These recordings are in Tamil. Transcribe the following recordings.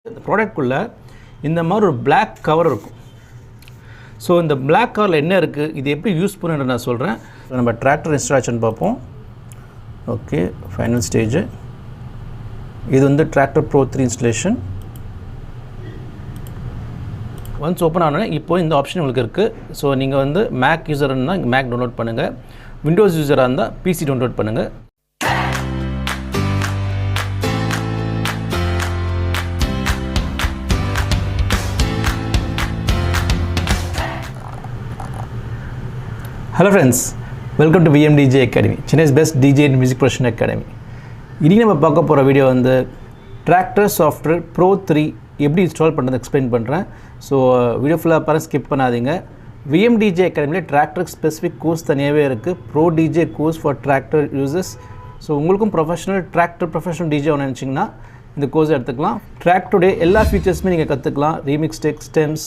இந்த ப்ராடக்ட்குள்ளே இந்த மாதிரி ஒரு பிளாக் கவர் இருக்கும். ஸோ இந்த பிளாக் கவரில் என்ன இருக்குது, இது எப்படி யூஸ் பண்ணுன்னு நான் சொல்கிறேன். நம்ம டிராக்டர் இன்ஸ்டாலேஷன் பார்ப்போம். Okay, final stage. இது வந்து tractor bro 3 installation. Once open ஆனோடனே இப்போ இந்த ஆப்ஷன் உங்களுக்கு இருக்குது. ஸோ நீங்கள் வந்து மேக் யூஸராக இருந்தால் மேக் டவுன்லோட் பண்ணுங்கள், விண்டோஸ் யூஸராக இருந்தால் பிசி டவுன்லோட் பண்ணுங்கள். Hello friends, welcome to WeDJ Academy, Chennai's best DJ and music production academy. இன்றைக்கி நம்ம பார்க்க போகிற வீடியோ வந்து டிராக்டர் சாஃப்ட்வேர் ப்ரோ 3 எப்படி இன்ஸ்டால் பண்ணுறது எக்ஸ்பிளைன் பண்ணுறேன். ஸோ வீடியோ ஃபுல்லாக பாருங்கள், ஸ்கிப் பண்ணாதீங்க. WeDJ அகாடமியில் டிராக்டர் ஸ்பெசிஃபிக் கோர்ஸ் தனியாகவே இருக்குது, bro DJ course for tractor users. So உங்களுக்கும் ப்ரொஃபஷனல் டிஜே ஒன்று நினச்சிங்கன்னா இந்த கோர்ஸ் எடுத்துக்கலாம். டிராக்டருடைய எல்லா ஃபீச்சர்ஸுமே நீங்கள் கற்றுக்கலாம். ரீமிக்ஸ் டெக் ஸ்டெம்ஸ்,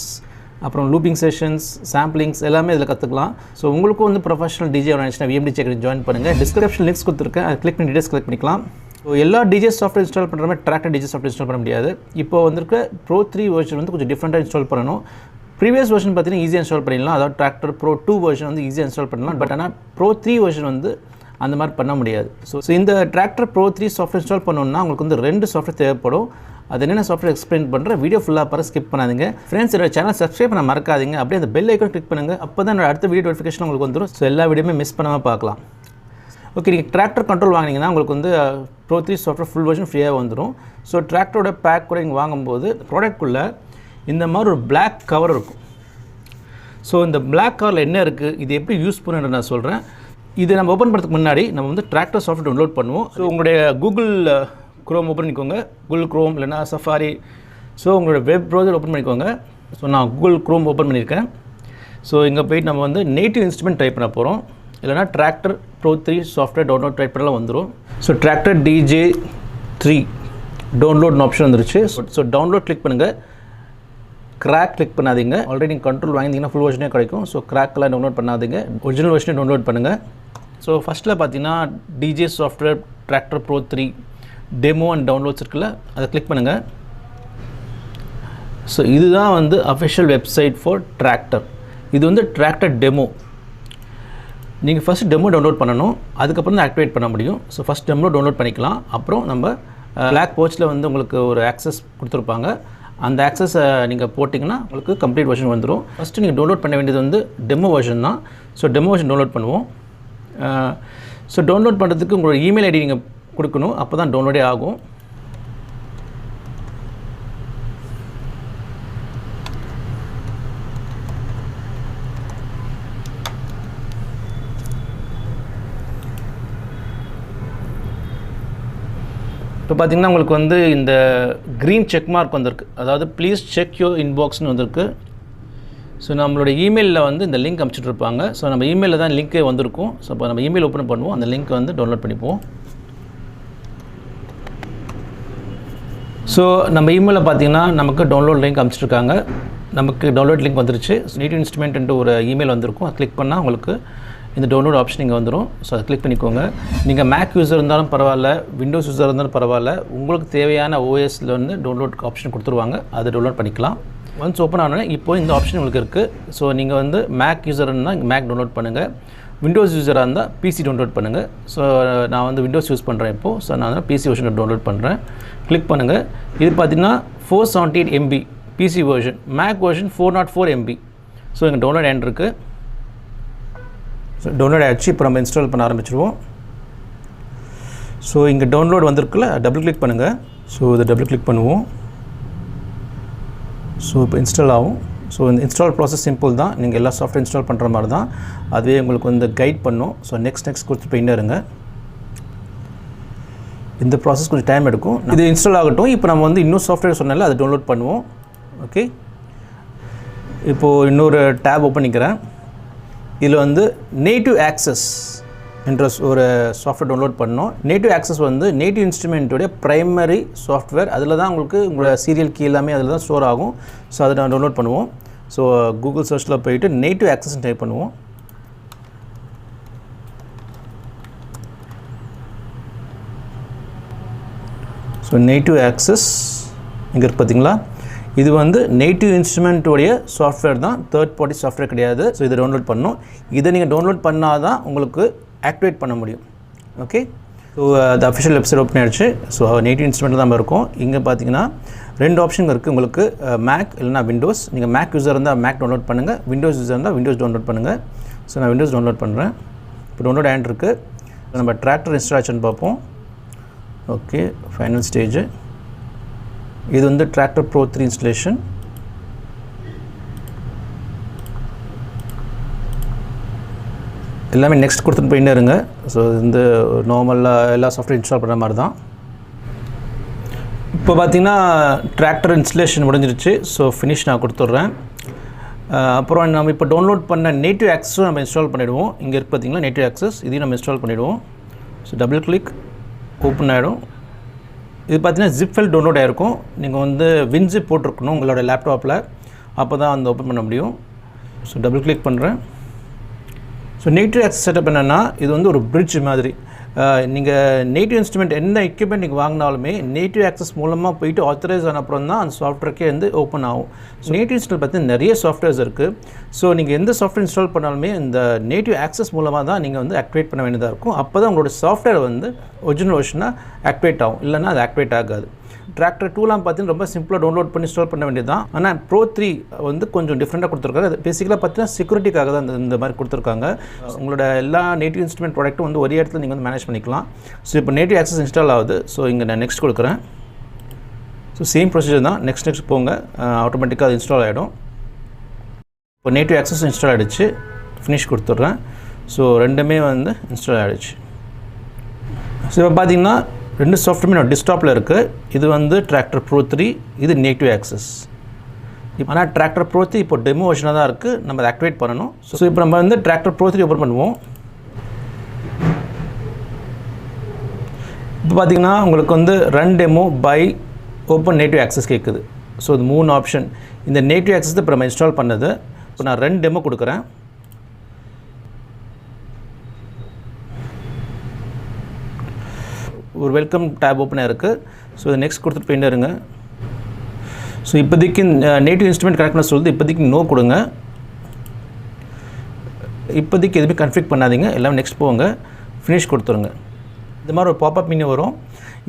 அப்புறம் லூப்பிங் செஷன்ஸ், சாம்பிளிங்ஸ் எல்லாமே இதில் கற்றுக்கலாம். ஸோ உங்களுக்கும் வந்து ப்ரொஃபஷனல் டிஜே நினச்சினா WeDJ அகாடமி ஜாயின் பண்ணுங்கள். டிஸ்கிரிப்ஷன் லிங்க்ஸ் கொடுத்துருக்கேன், அதை கிளிக் பண்ணி டீடைல்ஸ் கலெக்ட் பண்ணிக்கலாம். ஸோ எல்லா டிஜே சாஃப்ட்வேர் இன்ஸ்டால் பண்ணுற மாதிரி டிராக்டர் டிஜே சாஃப்ட்வேர் இன்ஸ்டால் பண்ண முடியாது. இப்போ வந்துருக்க ப்ரோ 3 வெர்ஷன் வந்து கொஞ்சம் டிஃப்ரெண்ட்டாக இன்ஸ்டால் பண்ணணும். ப்ரீவியஸ் வெர்ஷன் பார்த்தீங்கன்னா ஈஸியாக இன்ஸ்டால் பண்ணிடலாம், அதாவது டிராக்டர் ப்ரோ 2 வெர்ஷன் வந்து ஈஸியாக இன்ஸ்டால் பண்ணலாம். பட் ஆனால் ப்ரோ 3 வெர்ஷன் வந்து அந்த மாதிரி பண்ண முடியாது. ஸோ இந்த டிராக்டர் ப்ரோ 3 சாஃப்ட்வேர் இன்ஸ்டால் பண்ணணும்னா உங்களுக்கு வந்து 2 சாஃப்ட்வேர் தேவைப்படும். அது என்னென்ன சாஃப்ட்வேர் எக்ஸ்பிளைன் பண்ணுறேன், வீடியோ ஃபுல்லாக பாரு, ஸ்கிப் பண்ணாதீங்க. ஃப்ரெண்ட்ஸ், என்னோட சேனல் சப்ஸ்கிரைப் பண்ண மறக்காதீங்க. அப்படியே அந்த பெல் ஐக்கான் கிளிக் பண்ணுங்கள், அப்போ தான் என்னோட அடுத்த வீடியோ நோட்டிஃபிகேஷன் உங்களுக்கு வந்துடும். ஸோ எல்லா வீடியோமே மிஸ் பண்ணாமல் பார்க்கலாம். ஓகே, நீங்கள் டிராக்டர் கண்ட்ரோல் வாங்கினீங்கன்னா உங்களுக்கு வந்து ப்ரோ 3 சாஃப்ட்வேர் ஃபுல் வெர்ஷன் ஃப்ரீயாக வந்துடும். ஸோ டிராக்டரோட பேக் கூட நீங்கள் வாங்கும்போது ப்ராடக்ட்குள்ளே இந்த மாதிரி ஒரு பிளாக் கவர் இருக்கும். ஸோ இந்த பிளாக் கவரில் என்ன இருக்குது, இது எப்படி யூஸ் பண்ணுன்னு நான் சொல்கிறேன். இது நம்ம ஓப்பன் பண்ணுறதுக்கு முன்னாடி நம்ம வந்து டிராக்டர் சாஃப்ட்வேர் டவுன்லோட் பண்ணுவோம். ஸோ உங்களுடைய கூகுள் குரோம் ஓப்பன் பண்ணிக்கோங்க, கூகுள் குரோம் இல்லைனா சஃபாரி. ஸோ உங்களோட வெப் ப்ரௌசர் ஓப்பன் பண்ணிக்கோங்க. ஸோ நான் கூகுள் குரோம் ஓப்பன் பண்ணியிருக்கேன். ஸோ இங்கே போய்ட்டு நம்ம வந்து நேட்டிவ் இன்ஸ்ட்ருமெண்ட் டைப் பண்ண போகிறோம், இல்லைனா tractor bro 3 software download type பண்ணலாம் வந்துடும். ஸோ டிராக்டர் DJ 3 டவுன்லோட்னு ஆப்ஷன் வந்துருச்சு. ஸோ டவுன்லோட் கிளிக் பண்ணுங்கள், கிராக் கிளிக் பண்ணாதீங்க. ஆல்ரெடி நீங்கள் கண்ட்ரோல் வாங்கினீங்கன்னா ஃபுல் வெர்ஷனே கிடைக்கும். ஸோ கிராக்கெலாம் டவுன்லோட் பண்ணாதீங்க, ஒரிஜினல் வெர்ஷனே டவுன்லோட் பண்ணுங்கள். ஸோ ஃபஸ்ட்டில் பார்த்தீங்கன்னா DJ software tractor bro 3 demo and downloads இருக்குல்ல, அதை கிளிக் பண்ணுங்கள். ஸோ இதுதான் வந்து அஃபிஷியல் வெப்சைட் ஃபார் டிராக்டர். இது வந்து டிராக்டர் டெமோ. நீங்கள் ஃபஸ்ட் டெமோ டவுன்லோட் பண்ணணும், அதுக்கப்புறம் தான் ஆக்டிவேட் பண்ண முடியும். ஸோ ஃபஸ்ட் டெமோ டவுன்லோட் பண்ணிக்கலாம். அப்புறம் நம்ம பிளாக் போர்ச்சில் வந்து உங்களுக்கு ஒரு ஆக்சஸ் கொடுத்துருப்பாங்க, அந்த ஆக்சஸை நீங்கள் போட்டிங்கன்னா உங்களுக்கு கம்ப்ளீட் வெர்ஷன் வந்துடும். ஃபஸ்ட்டு நீங்கள் டவுன்லோட் பண்ண வேண்டியது வந்து டெமோ வெர்ஷன் தான். ஸோ டெமோ வெர்ஷன் டவுன்லோட் பண்ணுவோம். ஸோ டவுன்லோட் பண்ணுறதுக்கு உங்களோட இமெயில் ஐடி நீங்கள் கொடுக்கணும், அப்போ தான் டவுன்லோடே ஆகும். இப்போ பார்த்தீங்கன்னா உங்களுக்கு வந்து இந்த க்ரீன் செக் மார்க் வந்திருக்கு, அதாவது ப்ளீஸ் செக் யோர் இன்பாக்ஸ்னு வந்திருக்கு. ஸோ நம்மளோட இமெயிலில் வந்து இந்த லிங்க் அனுப்பிச்சிட்ருப்பாங்க. ஸோ நம்ம இமெயிலில் தான் லிங்க்கே வந்திருக்கும். ஸோ இப்போ நம்ம இமெயில் ஓப்பன் பண்ணுவோம், அந்த லிங்க்கை வந்து டவுன்லோட் பண்ணிப்போம். ஸோ நம்ம இமெயிலில் பார்த்தீங்கன்னா நமக்கு டவுன்லோட் லிங்க் அனுப்பிச்சிருக்காங்க. நமக்கு டவுன்லோட் லிங்க் வந்துருச்சு. நேட்டிவ் இன்ஸ்ட்ருமெண்ட் ஒரு இமெயில் வந்திருக்கும், அதை கிளிக் பண்ணால் உங்களுக்கு இந்த டவுன்லோட் ஆப்ஷன் இங்கே வந்துடும். ஸோ அதை கிளிக் பண்ணிக்கோங்க. நீங்கள் மேக் யூஸர் இருந்தாலும் பரவாயில்ல, விண்டோஸ் யூஸர் இருந்தாலும் பரவாயில்ல, உங்களுக்கு தேவையான ஓஎஸில் வந்து டவுன்லோட் ஆப்ஷன் கொடுத்துருவாங்க, அதை டவுன்லோட் பண்ணிக்கலாம். ஒன்ஸ் ஓப்பன் ஆனோடனே இப்போ இந்த ஆப்ஷன் உங்களுக்கு இருக்குது. ஸோ நீங்கள் வந்து மேக் யூஸர் இருந்தால் மேக் டவுன்லோட் பண்ணுங்கள், விண்டோஸ் யூஸராக இருந்தால் பிசி டவுன்லோட் பண்ணுங்கள். ஸோ நான் வந்து விண்டோஸ் யூஸ் பண்ணுறேன் இப்போது. ஸோ நான் பிசி வெர்ஷன் டவுன்லோட் பண்ணுறேன், கிளிக் பண்ணுங்கள். இது பார்த்தீங்கன்னா 478 MB PC version, Mac version 404 MB. So எங்கள் டவுன்லோட் ஆண்ட் இருக்குது. ஸோ டவுன்லோட் ஆகிடுச்சு. இப்போ நம்ம இன்ஸ்டால் பண்ண ஆரம்பிச்சிடுவோம். ஸோ இங்கே டவுன்லோட் வந்திருக்குல்ல, டபுள் கிளிக் பண்ணுங்கள். ஸோ இதை டபுள் கிளிக் பண்ணுவோம். ஸோ இப்போ இன்ஸ்டால் ஆகும். ஸோ இந்த இன்ஸ்டால் ப்ராசஸ் சிம்பிள் தான், நீங்கள் எல்லா சாஃப்ட்வேர் இன்ஸ்டால் பண்ணுற மாதிரி தான். அதுவே உங்களுக்கு வந்து கைட் பண்ணும். ஸோ நெக்ஸ்ட் கொடுத்து போயிட்டே இருங்க. இந்த ப்ராசஸ் கொஞ்சம் டைம் எடுக்கும், இது இன்ஸ்டால் ஆகட்டும். இப்போ நம்ம வந்து இன்னும் சாஃப்ட்வேர் சொன்னால அதை டவுன்லோட் பண்ணுவோம். ஓகே, இப்போது இன்னொரு டேப் ஓப்பன் பண்ணிக்கிறேன். இதில் வந்து நேட்டிவ் ஆக்சஸ் என்ற ஒரு சாஃப்ட்வேர் டவுன்லோட் பண்ணோம். நேட்டிவ் ஆக்சஸ் வந்து நேட்டிவ் இன்ஸ்ட்ருமெண்ட்டுடைய ப்ரைமரி சாஃப்ட்வேர். அதில் தான் உங்களுக்கு உங்களோட சீரியல் கீ எல்லாமே அதில் தான் ஸ்டோர் ஆகும். ஸோ அதை நான் டவுன்லோட் பண்ணுவோம். ஸோ கூகுள் சர்ச்சில் போயிட்டு நேட்டிவ் ஆக்சஸ் டைப் பண்ணுவோம். ஸோ நேட்டிவ் ஆக்சஸ் இங்கே இருக்குது பார்த்தீங்களா, இது வந்து நேட்டிவ் இன்ஸ்ட்ருமெண்ட்டோடைய சாஃப்ட்வேர் தான், தேர்ட் பார்ட்டி சாஃப்ட்வேர் கிடையாது. ஸோ இதை டவுன்லோட் பண்ணணும். இதை நீங்கள் டவுன்லோட் பண்ணால் தான் உங்களுக்கு ஆக்டிவேட் பண்ண முடியும். ஓகே, ஸோ அது அஃபிஷியல் வெப்சைட் ஓப்பன் ஆகிடுச்சு. ஸோ நேட்டிவ் இன்ஸ்ட்ருமெண்ட் தான் இருக்கும். இங்கே பார்த்தீங்கன்னா 2 ஆப்ஷன் இருக்குது உங்களுக்கு, மேக் இல்லைனா விண்டோஸ். நீங்கள் மேக் யூஸர் இருந்தால் மேக் டவுன்லோட் பண்ணுங்கள், விண்டோஸ் யூஸர் இருந்தால் விண்டோஸ் டவுன்லோட் பண்ணுங்கள். ஸோ நான் விண்டோஸ் டவுன்லோட் பண்ணுறேன். இப்போ டவுன்லோட் ஆண்ட் இருக்குது. நம்ம டிராக்டர் இன்ஸ்டாலேஷன் பார்ப்போம். Okay, final stage. இது வந்து டிராக்டர் ப்ரோ 3 இன்ஸ்டலேஷன். எல்லாமே நெக்ஸ்ட் கொடுத்துட்டு போயிட்டே இருங்க. ஸோ இது வந்து நார்மலாக எல்லா சாஃப்ட்வேர் இன்ஸ்டால் பண்ணுற மாதிரி தான். இப்போ பார்த்தீங்கன்னா டிராக்டர் இன்ஸ்டலேஷன் முடிஞ்சிருச்சு. ஸோ ஃபினிஷ் நான் கொடுத்துட்றேன். அப்புறம் நம்ம இப்போ டவுன்லோட் பண்ண நேட்டிவ் ஆக்சஸும் நம்ம இன்ஸ்டால் பண்ணிவிடுவோம். இங்கே இருக்குது பார்த்தீங்கன்னா நேட்டிவ் ஆக்சஸ், இதையும் நம்ம இன்ஸ்டால் பண்ணிவிடுவோம். ஸோ டபுள் கிளிக், ஓப்பன் ஆகிடும். இது பார்த்தீங்கன்னா ஜிப் ஃபைல் டவுன்லோட் ஆகிருக்கும். நீங்கள் வந்து வின்ஜிப் போட்டிருக்கணும் உங்களோட லேப்டாப்பில், அப்போ தான் வந்து ஓப்பன் பண்ண முடியும். ஸோ டபுள் கிளிக் பண்ணுறேன். ஸோ நேட்டிவ் ஆக்சஸ் செட்டப் என்னென்னா, இது வந்து ஒரு பிரிட்ஜ் மாதிரி. நீங்கள் நேட்டிவ் இன்ஸ்ட்ருமெண்ட் என்ன எக்யூப்மெண்ட் நீங்கள் வாங்கினாலுமே நேட்டிவ் ஆக்சஸ் மூலமாக போயிட்டு ஆத்தரைஸ் ஆன அப்புறம் தான் அந்த சாஃப்ட்வேர்க்கே வந்து ஓப்பன் ஆகும். ஸோ நேட்டிவ் இன்ஸ்டால் பற்றி நிறைய சாஃப்ட்வேர்ஸ் இருக்குது. ஸோ நீங்கள் எந்த சாஃப்ட்வேர் இன்ஸ்டால் பண்ணாலுமே இந்த நேட்டிவ் ஆக்சஸ் மூலமாக தான் நீங்கள் வந்து ஆக்டிவேட் பண்ண வேண்டியதாக இருக்கும். அப்போ தான் உங்களோட சாஃப்ட்வேர் வந்து ஒரிஜினல் வெர்ஷனாக ஆக்டிவேட் ஆகும், இல்லைனா அது ஆக்டிவேட் ஆகாது. டிராக்டர் 2லாம் பார்த்தீங்கன்னா ரொம்ப சிம்பிளாக டவுன்லோட் பண்ணி இன்ஸ்டால் பண்ண வேண்டியது தான். ஆனால் ப்ரோ 3 வந்து கொஞ்சம் டிஃப்ரெண்ட்டாக கொடுத்துருக்காங்க. அது பேசிக்கலாக பார்த்தீங்கன்னா செக்யூரிட்டிக்காக தான் இந்த மாதிரி கொடுத்துருக்காங்க. உங்களோட எல்லா நேட்டிவ் இன்ஸ்ட்ருமெண்ட் ப்ராடக்ட்டும் வந்து ஒரே இடத்துல நீங்கள் வந்து மேனேஜ் பண்ணிக்கலாம். ஸோ இப்போ நேட்டிவ் ஆக்சஸ் இன்ஸ்டால் ஆகுது. ஸோ இங்கே நான் நெக்ஸ்ட் கொடுக்குறேன். ஸோ சேம் ப்ரொசீஜர் தான், நெக்ஸ்ட் போங்க, ஆட்டோமேட்டிக்காக அது இன்ஸ்டால் ஆகிடும். இப்போ நேட்டிவ் ஆக்சஸ் இன்ஸ்டால் ஆகிடுச்சு, ஃபினிஷ் கொடுத்துட்றேன். ஸோ ரெண்டுமே வந்து இன்ஸ்டால் ஆகிடுச்சு. ஸோ இப்போ பார்த்தீங்கன்னா 2 சாஃப்ட்வேருமே நான் டெஸ்க்டாப்பில் இருக்குது. இது வந்து டிராக்டர் ப்ரோ 3, இது நேட்டிவ் ஆக்சஸ். ஆனால் டிராக்டர் ப்ரோ 3 இப்போ டெமோ வெர்ஷனாக தான் இருக்குது, நம்ம அதை ஆக்டிவேட் பண்ணணும். ஸோ இப்போ நம்ம வந்து டிராக்டர் ப்ரோ 3 ஓப்பன் பண்ணுவோம். இப்போ பார்த்தீங்கன்னா உங்களுக்கு வந்து run demo by open native access கேட்குது. ஸோ இது 3 ஆப்ஷன். இந்த நேட்டிவ் ஆக்சஸ் தான் இப்போ நம்ம இன்ஸ்டால் பண்ணது. இப்போ நான் ரன் டெமோ கொடுக்குறேன். ஒரு வெல்கம் டேப் ஓப்பனாக இருக்குது. ஸோ இது நெக்ஸ்ட் கொடுத்துட்டு போயிட்டே இருங்க. ஸோ இப்போதைக்கு நேட்டிவ் இன்ஸ்ட்ருமெண்ட் கனெக்ட் பண்ண சொல்லுது. இப்போதைக்கு நோ கொடுங்க. இப்போதைக்கு எதுவுமே கன்ஃபிக் பண்ணாதீங்க, எல்லாம் நெக்ஸ்ட் போங்க, ஃபினிஷ் கொடுத்துருங்க. இந்த மாதிரி ஒரு பாப்அப் மெனு வரும்.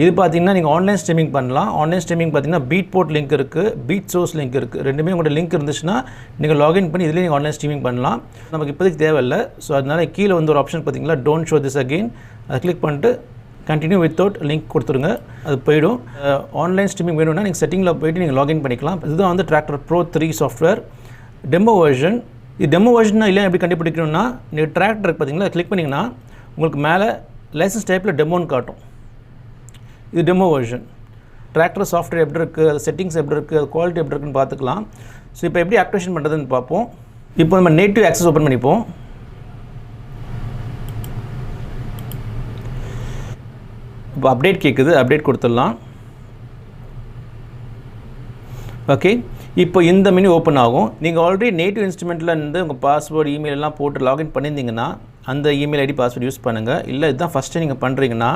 இது பார்த்தீங்கன்னா நீங்கள் ஆன்லைன் ஸ்ட்ரீமிங் பண்ணலாம். ஆன்லைன் ஸ்ட்ரீமிங் பார்த்தீங்கன்னா பீட் போர்ட் லிங்க் இருக்குது, பீட் சோர்ஸ் லிங்க் இருக்குது. ரெண்டுமே உங்களோட லிங்க் இருந்துச்சுன்னா நீங்கள் லாகின் பண்ணி இதிலே நீங்கள் ஆன்லைன் ஸ்ட்ரீமிங் பண்ணலாம். நமக்கு இப்போதைக்கு தேவையில்லை. ஸோ அதனால் கீழே வந்து ஒரு ஆப்ஷன் பார்த்தீங்களா, டோன்ட் ஷோ திஸ் அகெயின், அதை கிளிக் பண்ணிட்டு கண்டினியூ வித்தவுட் லிங்க் கொடுத்துருங்க, அது போயிடும். ஆன்லைன் ஸ்ட்ரீமிங் வேணும்னா நீங்கள் செட்டிங்கில் போய்ட்டு நீங்கள் லாகின் பண்ணிக்கலாம். இதுதான் வந்து tractor bro 3 software demo version. இது டெமோ வெர்ஷன்னா இல்லை எப்படி கண்டுபிடிக்கணும்னா, நீங்கள் டிராக்டர் பார்த்தீங்களா, கிளிக் பண்ணிங்கன்னா உங்களுக்கு மேலே லைசன்ஸ் டைப்பில் டெமோன்னு காட்டும். இது டெமோ வெர்ஷன். டிராக்டர் சாஃப்ட்வேர் எப்படி இருக்குது, அது செட்டிங்ஸ் எப்படி இருக்குது, அது குவாலிட்டி எப்படி இருக்குன்னு பார்த்துக்கலாம். ஸோ இப்போ எப்படி ஆக்டிவேஷன் பண்ணுறதுன்னு பார்ப்போம். இப்போ நம்ம நேட்டிவ் ஆக்சஸ் ஓப்பன் பண்ணிப்போம். இப்போ அப்டேட் கேட்குது, அப்டேட் கொடுத்துடலாம். ஓகே, இப்போ இந்த மெனு ஓப்பன் ஆகும். நீங்கள் ஆல்ரெடி நேட்டிவ் இன்ஸ்ட்ருமெண்ட்டில் இருந்து உங்கள் பாஸ்வேர்டு இமெயில் எல்லாம் போட்டு லாகின் பண்ணியிருந்தீங்கன்னா அந்த இமெயில் ஐடி பாஸ்வேர்டு யூஸ் பண்ணுங்கள். இல்லை இதுதான் ஃபஸ்ட்டு நீங்கள் பண்ணுறீங்கன்னா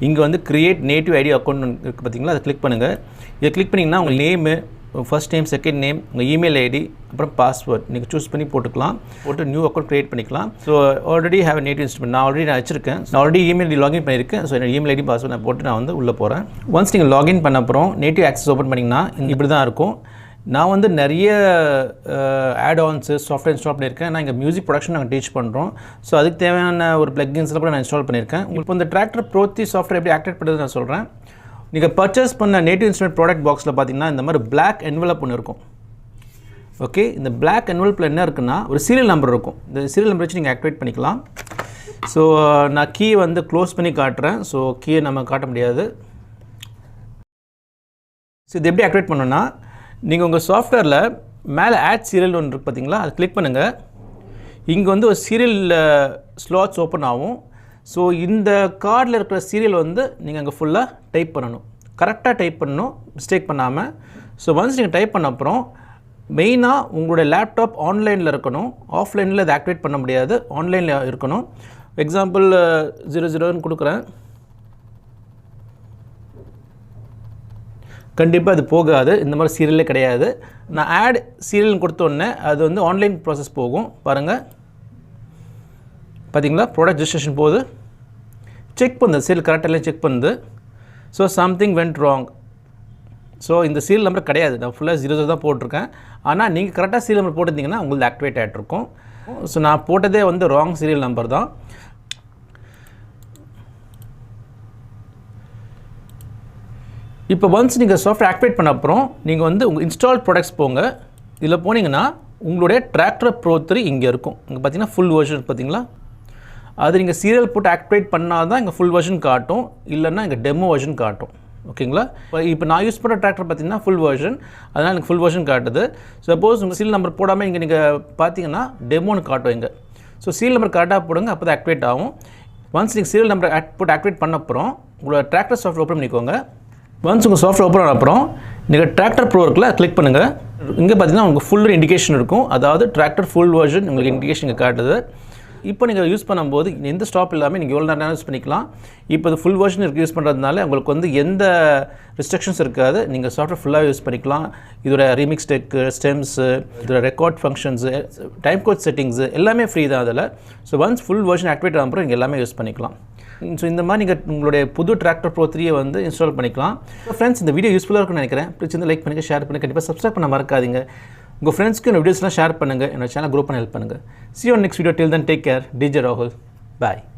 இங்கே வந்து கிரியேட் நேட்டிவ் ஐடி அக்கௌண்ட் இருக்குது பார்த்தீங்களா, அதை கிளிக் பண்ணுங்கள். இதை கிளிக் பண்ணிங்கன்னா உங்கள் name, first name, second name, உங்கள் இமெயில் ஐடி, அப்புறம் பாஸ்வேர்ட் நீங்கள் சூஸ் பண்ணி போட்டுக்கலாம். போட்டு நியூ அக்கௌண்ட் க்ரியேட் பண்ணிக்கலாம். So already have a native instrument நான் வச்சுருக்கேன். நான் ஆல்ரெடி இமெயில் ஐடி லாகின் பண்ணியிருக்கேன். ஸோ என்னோட இமெயில் ஐடி பாஸ்வேர்ட் நான் போட்டு நான் வந்து உள்ளே போகிறேன். ஒன்ஸ் நீங்கள் லாகின் பண்ண அப்புறம் நேட்டிவ் ஆக்சஸ் ஓப்பன் பண்ணிங்கன்னா இப்படி தான் இருக்கும். நான் வந்து நிறைய ஆட்-ஆன்ஸு சாஃப்ட்வேர் இன்ஸ்டால் பண்ணியிருக்கேன். நான் இங்கே மியூசிக் ப்ரொடக்ஷன் நாங்கள் டீச் பண்ணுறோம். ஸோ அதுக்கு தேவையான ஒரு ப்ளக்கின்ஸ்லாம் கூட நான் இன்ஸ்டால் பண்ணியிருக்கேன். இப்போ இந்த டிராக்டர் ப்ரோ 3 சாஃப்ட்வேர் எப்படி ஆக்டிவேட் பண்ணுறது நான் சொல்கிறேன். நீங்கள் பர்ச்சேஸ் பண்ண நேட்டிவ் இன்ஸ்ட்ருமெண்ட் ப்ராடக்ட் பாக்ஸில் பார்த்தீங்கன்னா இந்த மாதிரி பிளாக் என்வலப் ஒன்று இருக்கும். ஓகே, இந்த பிளாக் என்வலப்பில் என்ன இருக்குன்னா ஒரு சீரியல் நம்பர் இருக்கும். இந்த சீரியல் நம்பர் வச்சு நீங்கள் ஆக்டிவேட் பண்ணிக்கலாம். ஸோ நான் கீ வந்து க்ளோஸ் பண்ணி காட்டுறேன். ஸோ கீயை நம்ம காட்ட முடியாது. ஸோ இது எப்படி ஆக்டிவேட் பண்ணணும்னா, நீங்கள் உங்கள் சாஃப்ட்வேரில் மேலே ஆட் சீரியல் ஒன்று இருக்குது பார்த்தீங்களா, அதை கிளிக் பண்ணுங்கள். இங்கே வந்து ஒரு சீரியல் ஸ்லாட்ஸ் ஓப்பன் ஆகும். ஸோ இந்த கார்டில் இருக்கிற சீரியல் வந்து நீங்கள் அங்கே ஃபுல்லாக டைப் பண்ணணும், கரெக்டாக டைப் பண்ணணும், மிஸ்டேக் பண்ணாமல். ஸோ ஒன்ஸ் நீங்கள் டைப் பண்ண அப்புறம் மெயினாக உங்களுடைய லேப்டாப் ஆன்லைனில் இருக்கணும். ஆஃப்லைனில் இதை ஆக்டிவேட் பண்ண முடியாது, ஆன்லைனில் இருக்கணும். எக்ஸாம்பிள் 00ன்னு கொடுக்குறேன். கண்டிப்பாக அது போகாது. இந்த மாதிரி சீரியலே கிடையாது. நான் ஆட் சீரியல்னு கொடுத்தோன்னே அது வந்து ஆன்லைன் ப்ராசஸ் போகும். பாருங்கள், பார்த்தீங்களா, ப்ராடக்ட் ரெஜிஸ்ட்ரேஷன் போகுது. செக் பண்ணுது, சீரியல் கரெக்டாக செக் பண்ணுது. So something went wrong. So இந்த சீரியல் நம்பர் கிடையாது, நான் ஃபுல்லாக 00 தான் போட்டிருக்கேன். ஆனால் நீங்கள் கரெக்டாக சீரியல் நம்பர் போட்டிருந்தீங்கன்னா உங்களுக்கு ஆக்டிவேட் ஆகிட்ருக்கும். ஸோ நான் போட்டதே வந்து ராங் சீரியல் நம்பர் தான். இப்போ ஒன்ஸ் நீங்கள் சாஃப்ட்வேர் ஆக்டிவேட் பண்ண அப்புறம் நீங்கள் வந்து உங்கள் இன்ஸ்டால் ப்ராடக்ட்ஸ் போங்க. இதில் போனீங்கன்னா உங்களுடைய டிராக்டர் ப்ரோ 3 இங்கே இருக்கும். இங்கே பார்த்தீங்கன்னா ஃபுல் வெர்ஷன் பார்த்தீங்களா, அது நீங்கள் சீரியல் போட்டு ஆக்டிவேட் பண்ணால் தான் இங்கே ஃபுல் வெர்ஷன் காட்டும், இல்லைன்னா இங்கே டெமோ வெர்ஷன் காட்டும். ஓகேங்களா, இப்போ நான் யூஸ் பண்ணுற டிராக்டர் பார்த்தீங்கன்னா ஃபுல் வெர்ஷன், அதனால் எனக்கு ஃபுல் வெர்ஷன் காட்டுது. சப்போஸ் உங்கள் சீரியல் நம்பர் போடாமல் இங்கே நீங்கள் பார்த்தீங்கன்னா டெமோன்னு காட்டும் இங்கே. ஸோ சீரியல் நம்பர் கரெக்டாக போடுங்க, அப்போ தான் ஆக்டிவேட் ஆகும். ஒன்ஸ் நீங்கள் சீரியல் நம்பர் போட்டு ஆக்டிவேட் பண்ண அப்புறம் உங்களோட டிராக்டர் சாஃப்ட்வேர் ஓப்பன் பண்ணிக்கோங்க. ஒன்ஸ் உங்கள் சாஃப்ட்வேர் ஓப்பன் ஆன அப்புறம் நீங்கள் டிராக்டர் ப்ரோ இருக்குல்ல, கிளிக் பண்ணுங்கள். இங்கே பார்த்தீங்கன்னா உங்களுக்கு ஃபுல் இண்டிகேஷன் இருக்கும், அதாவது டிராக்டர் ஃபுல் வெர்ஷன் உங்களுக்கு இண்டிகேஷன் இங்கே காட்டுது. இப்போ நீங்கள் யூஸ் பண்ணும்போது எந்த ஸ்டாப் இல்லாமல் நீங்கள் எவ்வளோ நேரம் யூஸ் பண்ணிக்கலாம். இப்போ இது ஃபுல் வெர்ஷன் இருக்குது யூஸ் பண்ணுறதுனால உங்களுக்கு வந்து எந்த ரெஸ்ட்ரிக்ஷன்ஸ் இருக்காது. நீங்கள் சாஃப்ட்வேர் ஃபுல்லாக யூஸ் பண்ணிக்கலாம். இதோட ரீமிக்ஸ் டெக்கு, ஸ்டெம்ஸு, இதோட record functions, time code settings எல்லாமே ஃப்ரீ தான் அதில். So once full version activate ஆன அப்புறம் நீங்கள் எல்லாமே யூஸ் பண்ணிக்கலாம். ஸோ இந்த மாதிரி நீங்கள் உங்களுடைய புது டிராக்டர் ப்ரோ 3 வந்து இன்ஸ்டால் பண்ணிக்கலாம். ஃப்ரெண்ட்ஸ், இந்த வீடியோ யூஸ்ஃபுல்லாக இருக்குன்னு நினைக்கிறேன். பிடிச்சிருந்தா லைக் பண்ணுங்கள், ஷேர் பண்ணுங்கள், கண்டிப்பாக சப்ஸ்கிரைப் பண்ண மறக்காதீங்க. உங்கள் ஃப்ரெண்ட்ஸ்க்கு இந்த வீடியோஸ்லாம் ஷேர் பண்ணுங்கள், என்னோட சேனல் க்ரோ பண்ண ஹெல்ப் பண்ணுங்கள். See you on next video. Till then, take care. DJ Rahul. Bye.